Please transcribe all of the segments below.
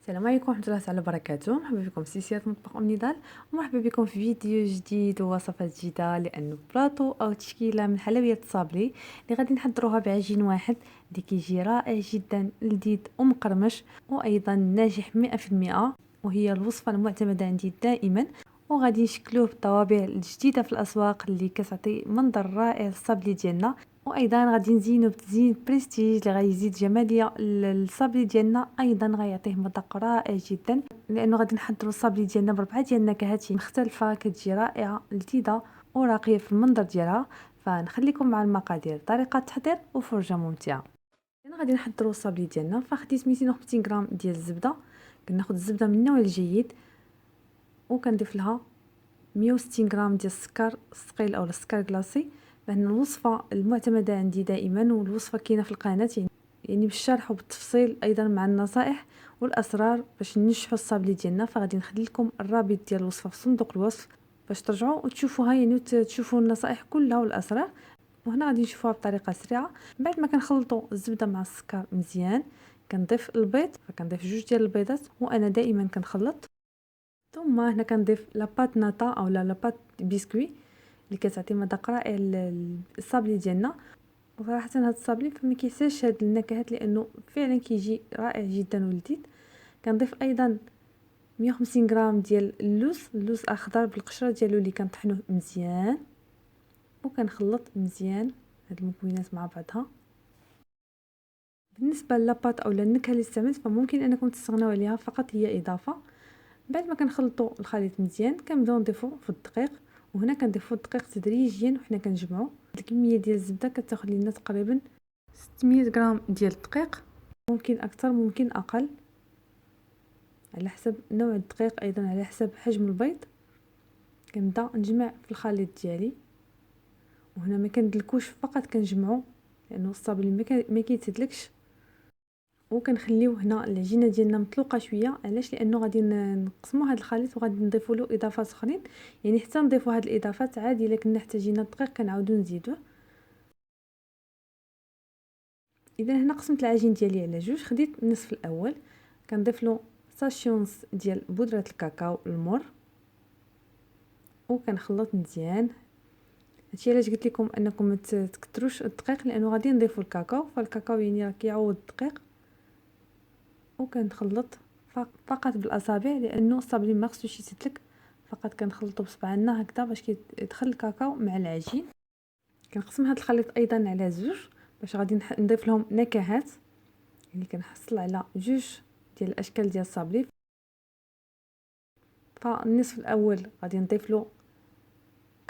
السلام عليكم ورحمة الله تعالى وبركاته. مرحبا بكم في سلسلة مطبخ أم نضال، ومرحبا بكم في فيديو جديد ووصفات جديدة. لأنه بلاطو أو تشكيلة من حلويات الصابلي اللي غادي نحضروها بعجين واحد اللي كيجي رائع جدا، لذيذ ومقرمش وأيضا ناجح 100%. وهي الوصفة المعتمدة عندي دائما، وغادي نشكلوه بالطوابع الجديدة في الأسواق اللي كتعطي منظر رائع للصابلي ديالنا. وايضا غادي نزينو بتزيين بريستيج اللي غيزيد جماليه الصابلي ديالنا، ايضا غيعطيه مذاق رائع جدا. لانه غادي نحضروا الصابلي ديالنا بربعه ديال النكهات مختلفه كتجي رائعه لذيذه وراقيه في المنظر ديالها. فنخليكم مع المقادير، طريقه التحضير وفرجه ممتعه. انا غادي نحضروا الصابلي ديالنا. فخديت 250 غرام ديال الزبده، كناخذ الزبده من النوع الجيد، وكنضيف لها 160 غرام ديال السكر الثقيل او السكر كلاصي. لأن الوصفة المعتمدة عندي دائما، والوصفة كاينة في القناة يعني بالشرح وبالتفصيل، أيضا مع النصائح والأسرار باش ننجحوا الصابلي ديالنا. فغادي نخلي لكم الرابط ديال الوصفة في صندوق الوصف باش ترجعوا وتشوفوها، يعني وتشوفوا النصائح كلها والأسرار. وهنا غادي نشوفوها بطريقة سريعة. بعد ما كنخلطوا الزبدة مع السكر مزيان، كنضيف البيض. فكنضيف 2 البيضات وأنا دائما كنخلط. ثم هنا كنضيف لاباط ناتا أو لاباط بسكوي اللي كتعطي مذاق رائع للصابلي ديالنا. وصراحه هذا الصابلي فما كيحتاجش هاد النكهات لانه فعلا كيجي رائع جدا ولذيذ. كنضيف ايضا 150 غرام ديال اللوز الاخضر بالقشره ديالو اللي كنطحنوه مزيان، وكنخلط مزيان هاد المكونات مع بعضها. بالنسبه للاباط او النكهه اللي استعملت فممكن انكم تستغنوا عليها، فقط هي اضافه. بعد ما كنخلطوا الخليط مزيان كنبداو نضيفوا في الدقيق. وهنا كنضيفوا الدقيق تدريجيا وحنا كنجمعوا. الكميه ديال الزبده كتاخذ لنا تقريبا 600 غرام ديال الدقيق، ممكن اكثر ممكن اقل على حسب نوع الدقيق، ايضا على حسب حجم البيض. كنبدا نجمع في الخليط ديالي، وهنا ما كندلكوش، فقط كنجمعوا لانه الصابلي ما كيتسدلكش. وكنخليو هنا العجينه ديالنا مطلوقه شويه. علاش؟ لانه غادي نقسموا هذا الخليط وغادي نضيفوا له اضافات اخرين، يعني حتى نضيفوا هذه الاضافات عادي. الا كنا احتاجينا الدقيق كنعاودوا نزيدوه. اذا هنا قسمت العجين ديالي على 2. خديت النصف الاول كنضيف له ساشيونس ديال بودره الكاكاو المر، وكنخلط مزيان. هادشي علاش قلت لكم انكم ما تكثروش الدقيق، لانه غادي نضيفوا الكاكاو، فالكاكاو يعني راه كيعوض الدقيق. وكنخلط فقط بالاصابع لانه الصابلي ما خصوش يتسلك، فقط كنخلطو بصبعنا هكذا باش يدخل الكاكاو مع العجين. كنقسم هذا الخليط ايضا على 2 باش غادي نضيف لهم نكهات، يعني كنحصل على 2 ديال الاشكال ديال الصابلي. فالنصف الاول غادي نضيف له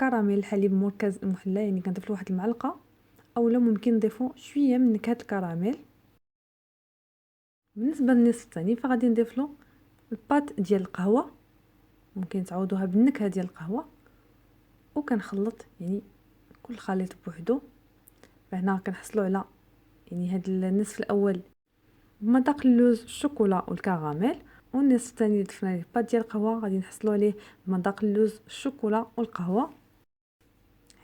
كراميل حليب مركز محلى، يعني كنضيف له واحد المعلقه، اولا ممكن نضيفو شويه من نكهه الكراميل. بالنسبه للنصف الثاني فغادي نضيف له الباط ديال القهوه، ممكن تعوضوها بالنكهه ديال القهوه. وكنخلط يعني كل خليط بوحدو. فهنا كنحصلوا على يعني هاد النصف الاول بمذاق اللوز الشوكولا والكراميل، والنصف الثاني ضفنا ليه الباط ديال القهوه غادي نحصلوا عليه بمذاق اللوز الشوكولا والقهوه.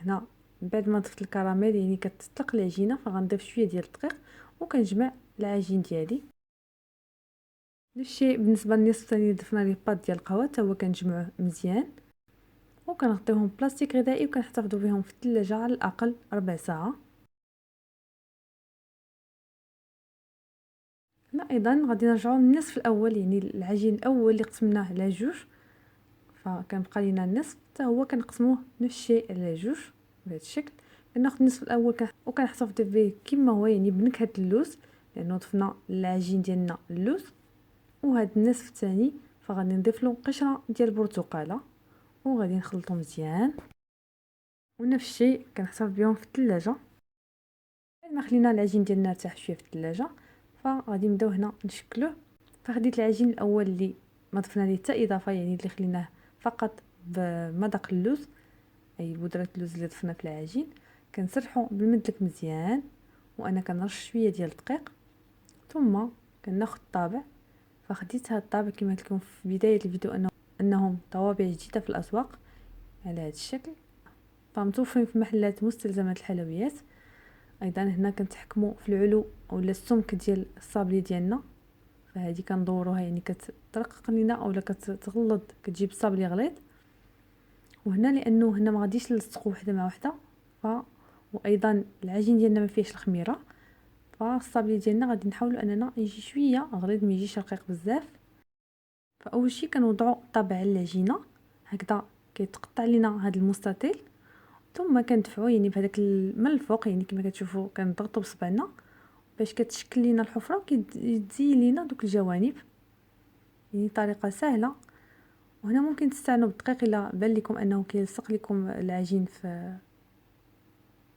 هنا بعد ما ضفت الكراميل يعني كتطلق العجينه، فغنضيف شويه ديال الدقيق وكنجمع العجين ديالي. نفس الشيء بالنسبه للنصف الثاني ضفنا ليه الباط ديال القهوه حتى هو كنجمعوه مزيان، وكنغطيوهم بلاستيك غذائي وكنحتفظوا بهم في الثلاجه على الاقل 4 ساعه. هنا ايضا غادي نرجعوا للنصف الاول، يعني العجين الاول اللي قسمناه على 2 فكنبقى لينا النصف حتى هو كنقسموه نفس الشيء على 2 بهذا الشكل. كناخذ النصف الاول وكنحتفظ به كما هو، يعني بنكهه اللوز لانه ضفنا العجين ديالنا اللوز. وهذا النصف الثاني فغادي نضيف له قشره ديال البرتقاله وغادي نخلطو مزيان، ونفس الشيء كنحتفظ بهم في الثلاجه. بعد ما خلينا العجين ديالنا ارتاح شويه في الثلاجه فغادي نبداو هنا نشكلوه. فخديت العجين الاول اللي ما ضفنا ليه حتى اضافه، يعني اللي خليناه فقط بمذاق اللوز، اي بودره اللوز اللي ضفنا في العجين. كنسرحو بالمدلك مزيان، وانا كنرش شويه ديال الدقيق. ثم كناخذ الطابع. فخديت هذا الطابع كما قلت لكم في بدايه الفيديو انهم طوابع جديده في الاسواق على هذا الشكل، فمتوفرين في محلات مستلزمات الحلويات. ايضا هنا كنتحكموا في العلو اولا السمك ديال الصابلي ديالنا، فهذه كندوروها يعني كترقق لينا اولا كتغلظ، كتجيب الصابلي غليظ. وهنا لانه هنا ما غاديش نلصقوا وحده مع وحده، وايضا العجين ديالنا ما فيهش الخميره، فالصابلي ديالنا غادي نحاولوا اننا يجي شويه غليظ، ما يجيش رقيق بزاف. فاول شيء كنوضعوا الطابع على العجينه هكذا كيتقطع لينا هذا المستطيل، ثم كندفعوا يعني بهذاك من الفوق، يعني كما كتشوفوا كنضغطوا بصبعنا باش كتشكل لينا الحفره وكيتزين لينا دوك الجوانب. يعني طريقه سهله. وهنا ممكن تستعنوا بالدقيق الا بان لكم انه كيلصق لكم العجين في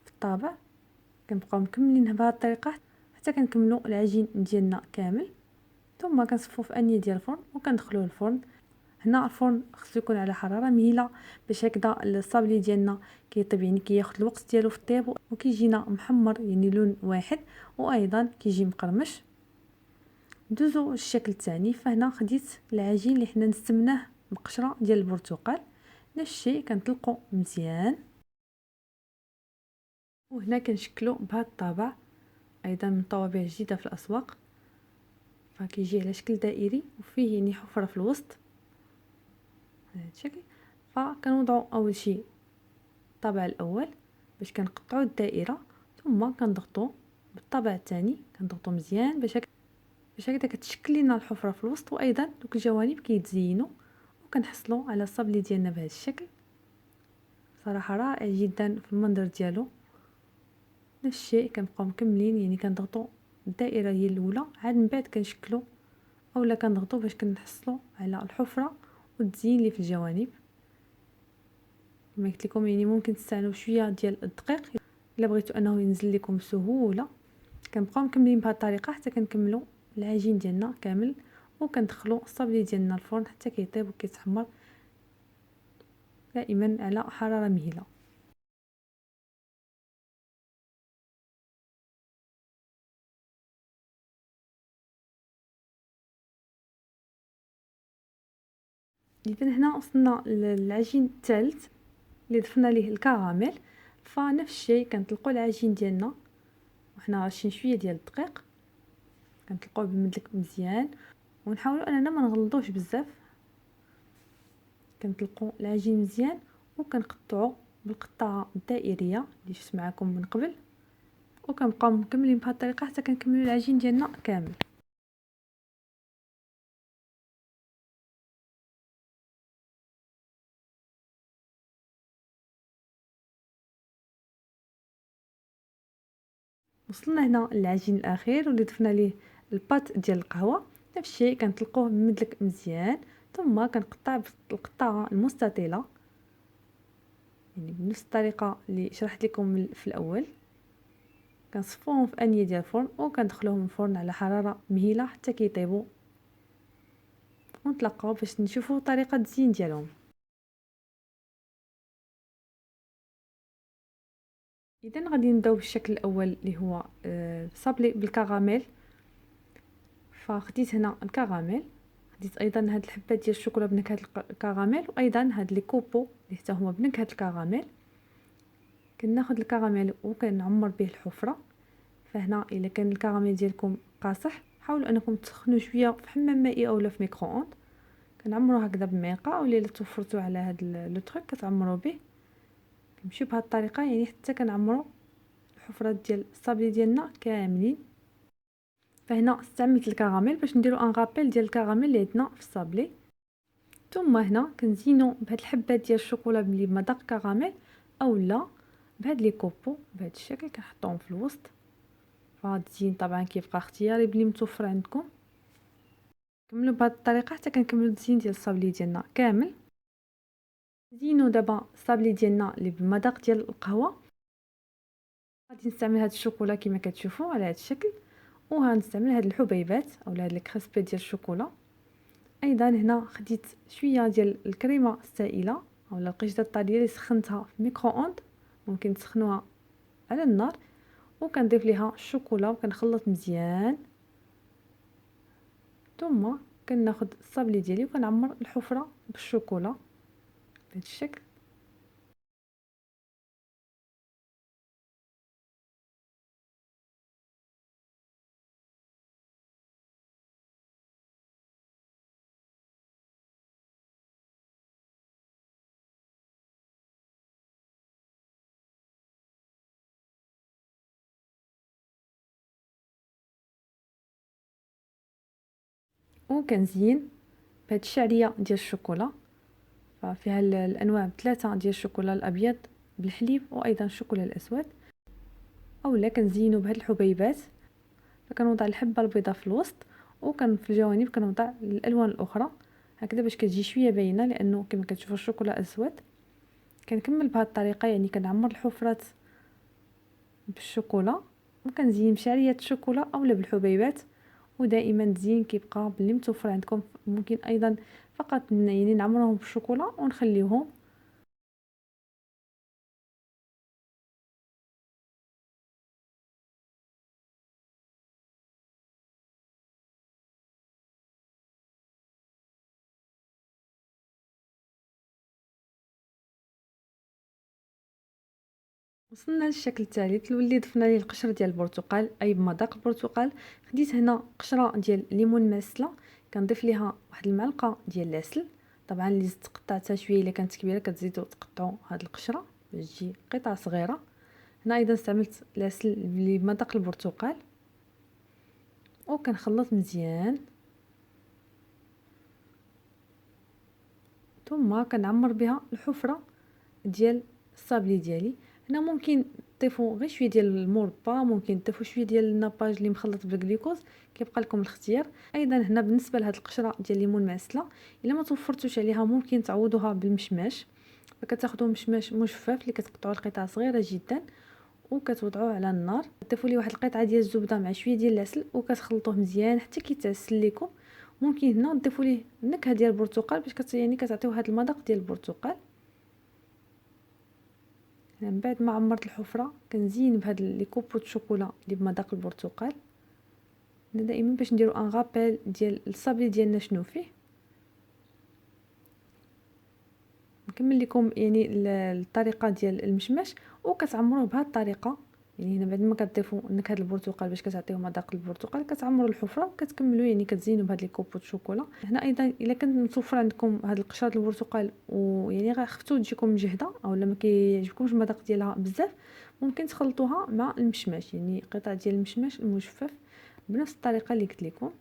الطابع. كنبقاو مكملين بهذه الطريقه حتى كنكملوا العجين ديالنا كامل، ثم كنصفوه في انيه ديال الفرن وكندخلوه الفرن. هنا الفرن خصو يكون على حراره مهيله باش هكذا الصابلي ديالنا كيطيب، يعني كياخذ الوقت ديالو في الطياب وكيجينا محمر يعني لون واحد، وايضا كيجي مقرمش. ندوزو الشكل الثاني. فهنا خديت العجين اللي حنا نستمناه بقشره ديال البرتقال، نفس الشيء كنطلقوا مزيان، وهنا كنشكلوا بهذا الطابع ايضا من طوابع جديده في الاسواق. فكيجي على شكل دائري وفيه يعني حفره في الوسط بهذا الشكل. فكنوضعوا اول شيء الطابع الاول باش كنقطعوا الدائره، ثم كنضغطوا بالطابع الثاني كنضغطوا مزيان باش هكذا كتشكل لنا الحفره في الوسط، وايضا دوك الجوانب كيتزينوا وكنحصلوا على الصابلي ديالنا بهذا الشكل. صراحه رائع جدا في المنظر ديالو. نفس الشيء كنبقاو مكملين، يعني كنضغطوا الدائره هي الاولى، عاد من بعد كنشكلوا اولا كنضغطوا باش كنحصلوا على الحفره والتزيين اللي في الجوانب. كما قلت لكم يعني ممكن تستعملوا شويه ديال الدقيق الا بغيتوا انه ينزل لكم بسهوله. كنبقاو مكملين بهذه الطريقه حتى كنكملوا العجين ديالنا كامل، وكندخلوا الصابلي ديالنا الفرن حتى كيطيب وكيتحمر دائما على حراره مهيله. اذا هنا وصلنا للعجين الثالث اللي ضفنا ليه الكراميل. فنفس الشيء كنطلقوا العجين ديالنا وحنا راشين شويه ديال الدقيق، كنطلقوه بالمدلك مزيان ونحاولوا اننا ما نغلطوش بزاف. كنطلقوا العجين مزيان وكنقطعوا بالقطعه الدائريه اللي شفت معكم من قبل، وكنبقاو مكملين بهذه الطريقه حتى كنكملوا العجين ديالنا كامل. وصلنا هنا للعجين الاخير واللي ضفنا ليه الباط ديال القهوه. نفس الشيء كنطلقوه بمدلك مزيان، ثم كنقطع بالقطعه المستطيله يعني بنفس الطريقه اللي شرحت لكم في الاول. كنصفوهم في انيه ديال الفرن وكندخلوهم الفرن على حراره مهيله حتى كيطيبوا، ونتلاقاو باش نشوفوا طريقه التزيين ديالهم. اذا غادي نبداو بالشكل الاول اللي هو صابلي بالكراميل. فخديت هنا الكراميل، خديت ايضا هاد الحبات ديال الشوكولا بنكهه الكراميل، وايضا هاد لي كوبو اللي حتى هما بنكهه الكراميل. كناخذ الكراميل وكنعمر به الحفره. فهنا الا كان الكراميل ديالكم قاصح حاولوا انكم تسخنوا شويه في حمام مائي اولا في ميكرووند. كنعمروا هكذا بمعلقه، اولا الا توفرتوا على هاد لو تروك كتعمروا به. كنمشيو بهاد الطريقه يعني حتى كنعمروا الحفرات ديال الصابلي ديالنا كاملين. فهنا استعملت الكراميل باش نديرو ان غابيل ديال الكراميل اللي عندنا في الصابلي. ثم هنا كنزينو بهاد الحبات ديال الشوكولا اللي بمذاق كراميل، اولا بهاد لي كوبو بهاد الشكل كنحطوهم في الوسط. فهاد الزين طبعا كيبقى اختياري بلي متوفر عندكم. كملوا بهاد الطريقه حتى كنكملوا التزيين ديال الصابلي ديالنا كامل. زينوا دابا الصابلي ديالنا اللي بمذاق ديال القهوه. غادي نستعمل هاد الشوكولا كما كتشوفوا على هاد الشكل، وغنستعمل هاد الحبيبات اولا هاد الكريسبي ديال الشوكولا. ايضا هنا خديت شويه ديال الكريمه السائله اولا القشطه الطريه اللي سخنتها في الميكرووند، ممكن تسخنوها على النار، وكنضيف ليها الشوكولا وكنخلط مزيان. ثم كناخذ الصابلي ديالي وكنعمر الحفره بالشوكولا بهذا الشكل. وكنزين بهاد الشعريه ديال الشوكولا. ففيها الانواع ثلاثه ديال الشوكولا الابيض بالحليب وايضا الشوكولا الاسود. اولا كنزينو بهاد الحبيبات، فكنوضع الحبه البيضاء في الوسط، وكان في الجوانب كنوضع الالوان الاخرى هكذا باش كتجي شويه باينه، لانه كما كتشوفوا الشوكولا اسود. كنكمل بهذه الطريقه، يعني كنعمر الحفرات بالشوكولا وكنزين بشعريه الشوكولا اولا بالحبيبات. ودائما الزين كيبقى باللي متوفر عندكم. ممكن ايضا فقط يعني نعمرهم بالشوكولا ونخليوهم. وصلنا للشكل الثالث اللي ضفنا ليه القشر ديال البرتقال، اي بمذاق البرتقال. خديت هنا قشره ديال ليمون معسله، كنضيف ليها واحد المعلقه ديال العسل. طبعا اللي زدت قطعتها شويه، الا كانت كبيره كتزيدوا تقطعوا هاد القشره باش تجي قطع صغيره. هنا ايضا استعملت العسل اللي بمذاق البرتقال، وكنخلط مزيان. ثم كنعمر بها الحفره ديال الصابلي ديالي. هنا ممكن تضيفوا غير شويه ديال المربى، ممكن تضيفوا شويه ديال الناباج اللي مخلط بالغليكوز، كيبقى لكم الاختيار. ايضا هنا بالنسبه لهاد القشره ديال الليمون معسله، الا ما توفرتوش عليها ممكن تعوضوها بالمشماش. فكتاخذوا مشماش مجفف اللي كتقطعوه لقطع صغيره جدا وكتوضعوه على النار. تضيفوا ليه واحد القطعه ديال الزبده مع شويه ديال العسل وكتخلطوه مزيان حتى كيتعسل لكم. ممكن هنا تضيفوا ليه النكهه ديال البرتقال باش يعني كتعطيو هذا المذاق ديال البرتقال. من بعد ما عمرت الحفره كنزين بهاد لي كوبو الشوكولا اللي بمذاق البرتقال. دائما باش نديرو ان غابيل ديال الصابلي ديالنا شنو فيه. نكمل لكم يعني الطريقه ديال المشماش، وكتعمروه بهذه الطريقه. يعني هنا بعد ما كتضيفوا نكهه البرتقال باش كتعطيو مذاق البرتقال، كتعمروا الحفره وكتكملوا يعني كتزينوا بهاد لي كوبو الشوكولا. هنا ايضا الا كنت متوفر عندكم هاد القشره ديال البرتقال ويعني غير خفتو تجيكم مجهده اولا ما كيعجبكمش المذاق ديالها بزاف، ممكن تخلطوها مع المشماش، يعني قطع ديال المشماش المجفف بنفس الطريقه اللي قلت لكم.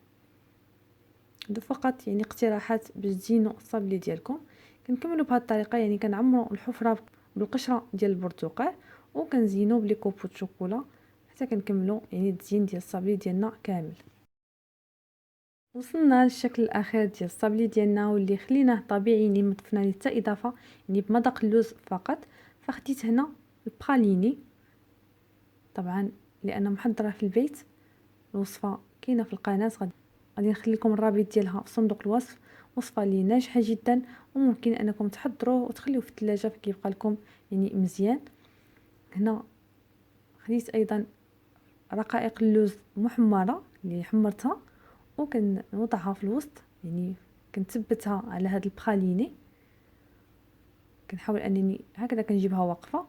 هادو فقط يعني اقتراحات باش تزينوا الصابلي ديالكم. كنكملوا بهذه الطريقه، يعني كنعمروا الحفره بالقشره ديال البرتقال وكنزينوا بلي كوبو الشوكولا حتى كنكملوا يعني التزيين ديال الصابلي ديالنا كامل. وصلنا للشكل الاخير ديال الصابلي ديالنا، واللي خليناه طبيعي، يعني ما ضفنا ليه حتى اضافه، يعني بمذاق اللوز فقط. فخديت هنا البراليني، طبعا لانه محضره في البيت، الوصفه كاينه في القناه، غادي نخلي لكم الرابط ديالها في صندوق الوصف. وصفه اللي ناجحه جدا وممكن انكم تحضروه وتخليوه في الثلاجه فكيبقى لكم يعني مزيان. هنا خديت ايضا رقائق اللوز محمره اللي حمرتها وكنوضعها في الوسط، يعني كنثبتها على هذا البخاليني. كنحاول انني هكذا كنجيبها واقفه.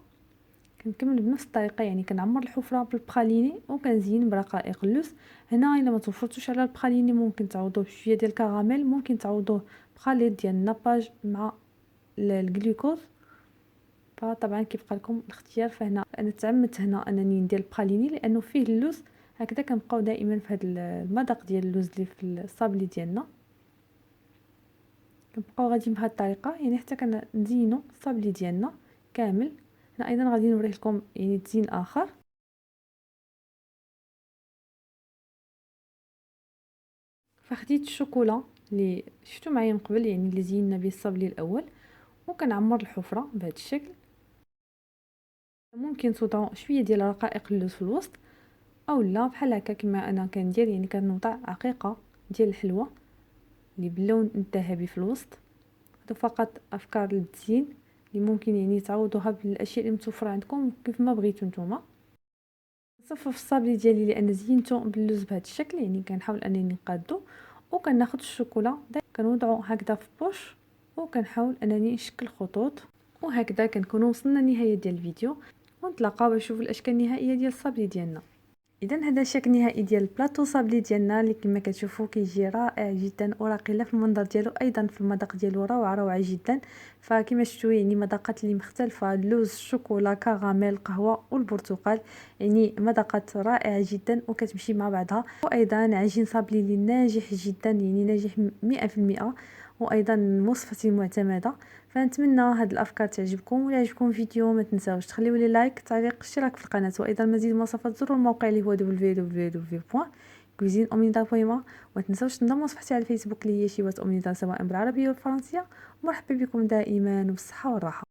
كنكمل بنفس الطريقه، يعني كنعمر الحفره بالبخاليني وكنزين برقائق اللوز. هنا الا ما توفرتوش على البخاليني ممكن تعوضوه بشويه ديال الكراميل، ممكن تعوضوه بخليط ديال الناباج مع الجلوكوز. فطبعا كيبقى لكم الاختيار. فهنا انا تعمدت هنا انني ندير البخاليني لانه فيه اللوز، هكذا كنبقاو دائما في هذا المذاق ديال اللوز اللي في الصابلي ديالنا. كنبقاو غاديين بهذه الطريقه يعني حتى كنزينوا الصابلي ديالنا كامل. هنا ايضا غادي نوريه لكم يعني تزيين اخر. فخديت الشوكولا اللي شفتوا معايا من قبل، يعني اللي زينا به الصابلي الاول، وكنعمر الحفره بهذا الشكل. ممكن توضعوا شويه ديال رقائق اللوز في الوسط، او لا بحال هكا كما انا كندير، يعني كنوضع عقيقه ديال الحلوى اللي باللون الذهبي في الوسط. هادو فقط افكار للتزيين اللي ممكن يعني تعوضوها بالاشياء اللي متوفره عندكم كيف ما بغيتو نتوما. نصفف الصابلي ديالي لان زينته باللوز بهذا الشكل، يعني كنحاول انني نقادو. وكناخذ الشوكولا كنوضعو هكذا في بوش وكنحاول انني نشكل خطوط. وهكذا كنكونوا وصلنا لنهايه ديال الفيديو، ونتلاقاو باش نشوفوا الاشكال النهائيه ديال الصابلي ديالنا. اذا هذا الشكل النهائي ديال البلاطو صابلي ديالنا اللي كما كتشوفوا كيجي رائع جدا وراقي لا في المنظر ديالو، ايضا في المذاق ديالو روعه جدا. فكما شفتوا يعني مذاقات اللي مختلفه، اللوز، الشوكولا، كراميل، القهوه والبرتقال، يعني مذاقات رائعه جدا وكتمشي مع بعضها. وايضا عجين صابلي اللي ناجح جدا، يعني ناجح 100%، وايضا وصفتي معتمده. فنتمنى هاد الافكار تعجبكم، ولا عجبكم الفيديو ما تنساوش تخليوا لي لايك، تعليق، اشتراك في القناه، وايضا مزيد من الوصفات زوروا الموقع اللي هو www.cuisineomnidal.ma. وما تنساوش تنضموا صفحتي على الفيسبوك اللي هي شيوات اومنيدال سواء بالعربيه والفرنسيه. مرحبا بكم دائما وبالصحه والراحه.